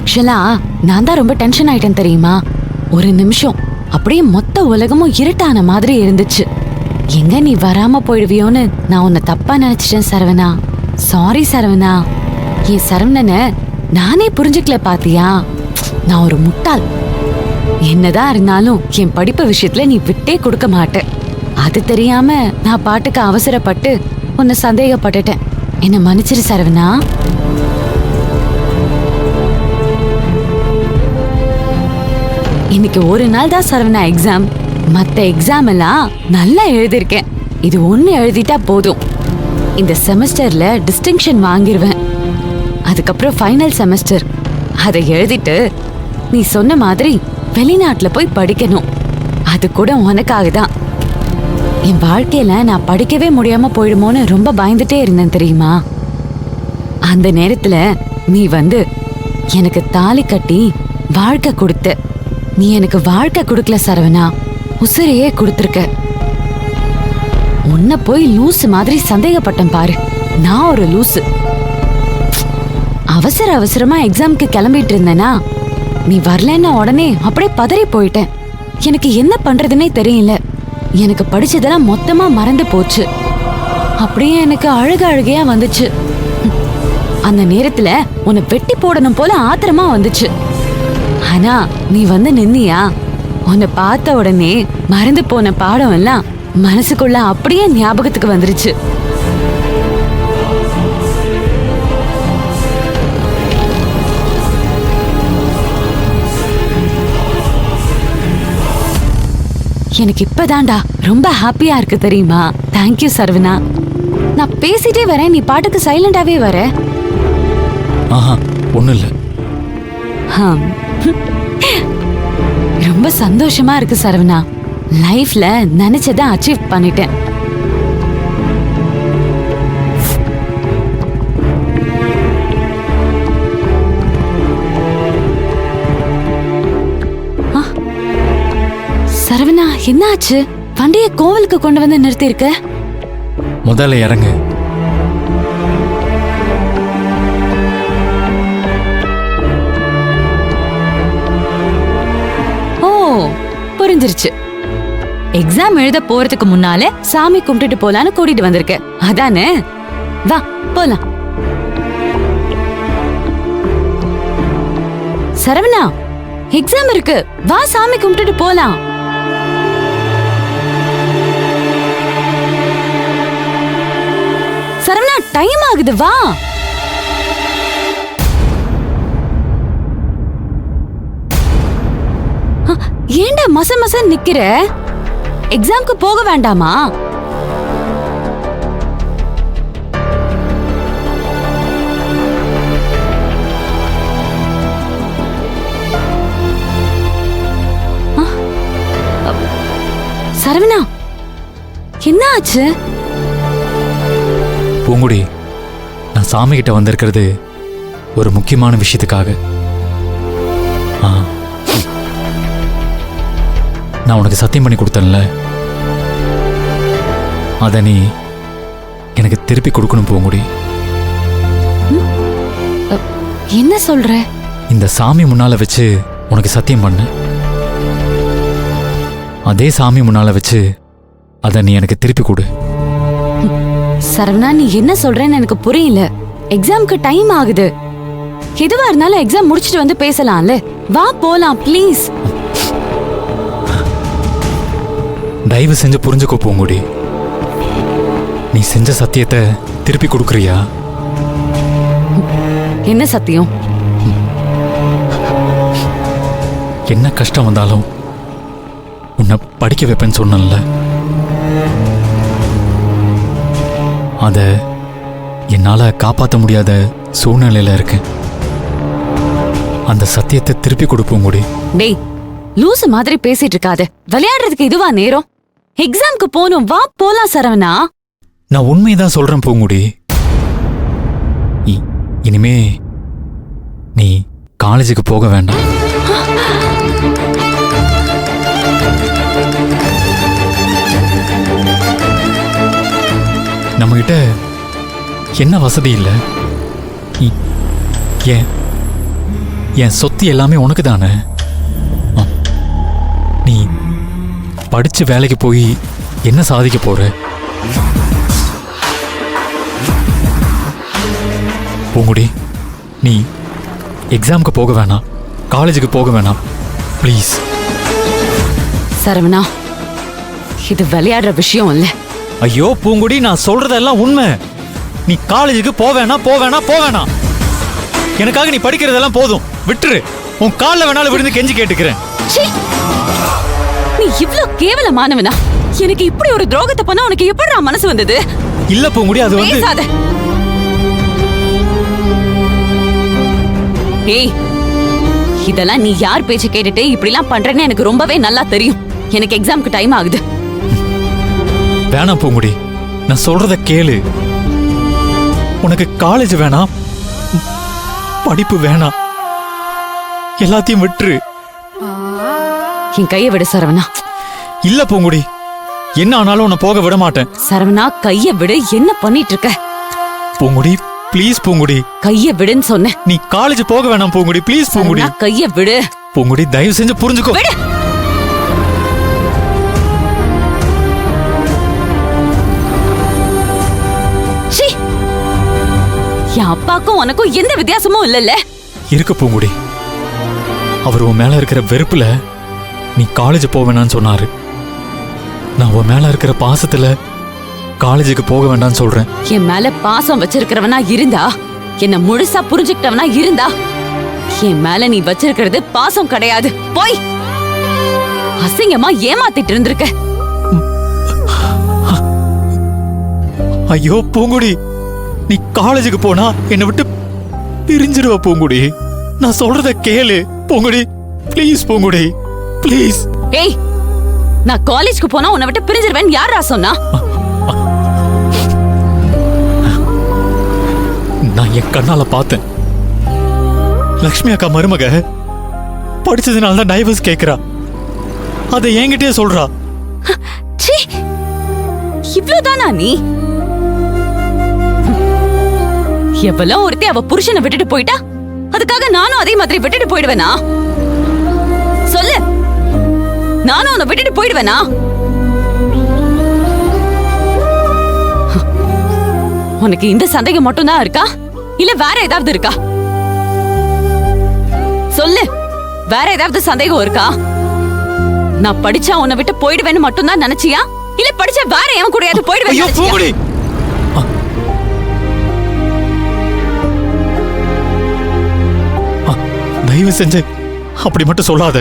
ஆக்சுவலா நான் தான் ரொம்ப டென்ஷன் ஆயிட்டேன் தெரியுமா? ஒரு நிமிஷம் அப்படியே மொத்த உலகமும் இருட்டான மாதிரி இருந்துச்சு. எங்க நீ வராம போயிடுவியோன்னு நான் உன்னை தப்பா நினைச்சிட்டேன் சரவணா. சாரி சரவணா. என் சரவணனை நானே புரிஞ்சுக்கல பாத்தியா? நான் ஒரு முட்டாள். என்னதான் இருந்தாலும் என் படிப்பு விஷயத்துல நீ விட்டே கொடுக்க மாட்ட. அது தெரியாம நான் பாட்டுக்கு அவசரப்பட்டு உன்னை சந்தேகப்பட்டுட்டேன். என்ன மன்னிச்சிரு சரவணா. இன்னைக்கு ஒரு நாள் தான் சரவணா எக்ஸாம். மத்த எக்ஸாம் எல்லாம் நல்லா எழுதிருக்கேன். இது ஒண்ணு எழுதிட்டா போதும். இந்த செமஸ்டர்ல டிஸ்டிங்ஷன் வாங்கிருவேன். அதுக்கப்புறம் ஃபைனல் செமஸ்டர் அதை எழுதிட்டு நீ சொன்ன மாதிரி வெளிநாட்டுல போய் படிக்கணும். அது கூட உனக்காக தான். என் வாழ்க்கையில நான் படிக்கவே முடியாம போயிடுமோன்னு ரொம்ப பயந்துட்டே இருந்தேன் தெரியுமா? அந்த நேரத்துல நீ வந்து எனக்கு தாலி கட்டி வாழ்க்கை கொடுத்த. நீ எனக்கு வாழ்க்கை கொடுக்கல சரவணா, உசிரையே கொடுத்துருக்க. உன்னை போய் லூசு மாதிரி சந்தேகப்பட்டேன் பாரு. நான் ஒரு லூசு. அவசர அவசரமா எக்ஸாம்க்கு கிளம்பிட்டு இருந்தேனா நீ வரலன்னா உடனே அப்படியே பதறி போயிட்டேன். எனக்கு என்ன பண்றதுன்னே தெரியல. எனக்கு படிச்சதெல்லாம் மொத்தமா மறந்து போச்சு. அப்படியே எனக்கு அழுகையா வந்துச்சு. அந்த நேரத்துல உன்னை வெட்டி போடணும் போல ஆத்திரமா வந்துச்சு. ஆனா நீ வந்து நின்னியா? உன்னை பார்த்த உடனே மறந்து போன பாடம் எல்லாம் மனசுக்குள்ள அப்படியே ஞாபகத்துக்கு வந்துருச்சு. எனக்கு இப்பதான்டா ரொம்ப ஹாப்பியா இருக்கு தெரியுமா? தேங்க்யூ சரவணா. நான் பேசிட்டே வரேன், நீ பாட்டுக்கு சைலண்டாவே வர. ஒண்ணும் இல்ல. ரொம்ப சந்தோஷமா இருக்கு சரவணா. லைஃப்ல நினைச்சதை அச்சீவ் பண்ணிட்டேன். சரவணா என்ன ஆச்சு? வண்டியை கோவிலுக்கு கொண்டு வந்து நிறுத்தி இருக்க. முதல்ல இறங்கு. ஓ புரிஞ்சிருச்சு. எக்ஸாம் எழுத போறதுக்கு முன்னால சாமி கும்பிட்டுட்டு போலான்னு கூட்டிட்டு வந்திருக்க அதானே? வா போலாம். சரவணா எக்ஸாம் இருக்கு, வா சாமி கும்பிட்டுட்டு போலாம். சரவணா டைம் ஆகுது, வா. ஏண்டா மச நிக்கிற? எக்ஸாம்க்கு போக வேண்டாமா? சரவணா என்ன ஆச்சு? பூங்குடி, நான் சாமி கிட்ட வந்திருக்கிறது ஒரு முக்கியமான விஷயத்துக்காக. நான் உனக்கு சத்தியம் பண்ணி கொடுத்தேன்ல, அத நீ எனக்கு திருப்பி கொடுக்கணும் பூங்குடி. என்ன சொல்ற? இந்த சாமி முன்னால வச்சு உனக்கு சத்தியம் பண்ண, அதே சாமி முன்னால வச்சு அத நீ எனக்கு திருப்பி கொடு. சரவணா நீ என்ன சொல்றேன்னு எனக்கு புரியல. எக்ஸாம்க்கு டைம் ஆகுது. எதுவா இருந்தாலும் எக்ஸாம் முடிச்சிட்டு வந்து பேசலாம்ல. வா போலாம் ப்ளீஸ். தயவு செஞ்சு புரிஞ்சுக்கோ பூங்குடி. நீ செஞ்ச சத்தியத்தை திருப்பி கொடுக்கறியா? என்ன சத்தியம்? என்ன கஷ்டம் வந்தாலும் உன்னை படிக்க வைப்பேன்னு சொன்னல, அத என்னால காப்பாற்ற முடியாத சூழ்நிலையில இருக்கேன். அந்த சத்தியத்தை திருப்பி கொடுப்போம் கூடி. டேய் லூசு மாதிரி பேசிட்டு இருக்காத. விளையாடுறதுக்கு இதுவா நேரம்? எக்ஸாம்க்கு போணும், வா போலாம் சரவணா. நான் உண்மைதான் சொல்றேன் பூங்குடி. இனிமே நீ காலேஜுக்கு போக வேண்டாம். நம்மகிட்ட என்ன வசதி இல்லை? ஏன் என் சொத்து எல்லாமே உனக்கு தானே. நீ படிச்சு வேலைக்கு போய் என்ன சாதிக்க போற? பூங்குடி, நீ எக்ஸாமுக்கு போக வேணாம், காலேஜுக்கு போக வேணாம், ப்ளீஸ். சரவணா, இது விளையாடுற விஷயம் இல்ல. ஐயோ பூங்குடி, நான் சொல்றதெல்லாம் உண்மை. நீ காலேஜுக்கு போவேனா போவேனா போவேனா. எனக்காக நீ படிக்கிறதெல்லாம் போதும், விட்டுரு. உன் காலில் வேணாலும் விழுந்து கெஞ்சி கேட்டுக்கிறேன். சீ! நீ இவ்ளோ கேவலமானவனா? எனக்கு இப்படி ஒரு துரோகத்தை பண்ண உனக்கு எப்படிடா மனசு வந்தது? இல்ல பூங்குடி, அது வந்து பேசாத. ஏய், இதெல்லாம் நீ யார் பேச்ச கேட்டுட்டு இப்படிலாம் பண்றேன்னு எனக்கு ரொம்பவே நல்லா தெரியும். எனக்கு எக்ஸாம்க்கு டைம் ஆகுது. வேணாம் பூங்குடி, நான் சொல்றத கேளு. உனக்கு காலேஜ் வேணாம், படிப்பு வேணாம், எல்லாத்தையும் விட்டுரு. என் கையை விடு சரவணா. இல்ல பூங்குடி, என்ன ஆனாலும் உன்னை போக விட மாட்டேன். சரவணா, கையை விடு. என்ன பண்ணிட்டு இருக்க? பூங்குடி ப்ளீஸ் பூங்குடி. கையை விடுன்னு சொன்னேன். நீ காலேஜ் போக வேணாம் பூங்குடி, ப்ளீஸ் பூங்குடி. சரவணா, கையை விடு. பூங்குடி தயவு செஞ்சு புரிஞ்சுக்கோ. விடு. சீ! என் அப்பாக்கும் உனக்கும் எந்த வித்தியாசமும் இல்லல்ல. இருக்கு பூங்குடி. அவர் உன் மேல இருக்கிற வெறுப்புல நீ காலேஜ் போவேணான்னு சொன்னாரு. நான் உன் மேல இருக்கிற பாசத்துல காலேஜுக்கு போக வேண்டாம்னு சொல்றேன். என் மேல பாசம் வச்சிருக்கிறவனா இருந்தா, என்ன முழுசா புரிஞ்சுக்கிட்டவனா இருந்தா, என் மேல நீ வச்சிருக்கிறது பாசம் கிடையாது. போய் அசிங்கமா ஏமாத்திட்டு இருந்திருக்க. ஐயோ பூங்குடி, நீ காலேஜுக்கு போனா என்னை விட்டு பிரிஞ்சிடுவ பூங்குடி. நான் சொல்றத கேளு பூங்குடி, ப்ளீஸ் பூங்குடி, ப்ளீஸ். ஏய், நான் காலேஜ்க்கு போனா உன்னை விட்டு பிரிஞ்சிருவேன் யாரா சொன்னா? நான் என் கண்ணால பார்த்தேன். லக்ஷ்மி அக்கா மருமக படிச்சதுனால தான் டைவர்ஸ் கேக்குறா. அதை என்கிட்டயே சொல்றா. சீ! இவ்ளோதானா நீ? எவ்வளோ ஒருத்தி அவ புருஷனை விட்டுட்டு போயிட்டா, அதுக்காக நானும் அதே மாதிரி விட்டுட்டு போயிடுவேனா? சொல்லு, நானும் உன்னை விட்டுட்டு போயிடுவேனா? உனக்கு இந்த சந்தேகம் மட்டும்தான் இருக்கா, இல்ல வேற ஏதாவது இருக்கா? சொல்லு, வேற ஏதாவது சந்தேகம் இருக்கா? நான் படிச்சா உன்னை விட்டு போயிடுவேன்னு மட்டும்தான் நினைச்சியா, இல்ல படிச்சா வேற எவன் கூடயாவது போயிடுவேன்? தயவு செஞ்சு அப்படி மட்டும் சொல்லாத.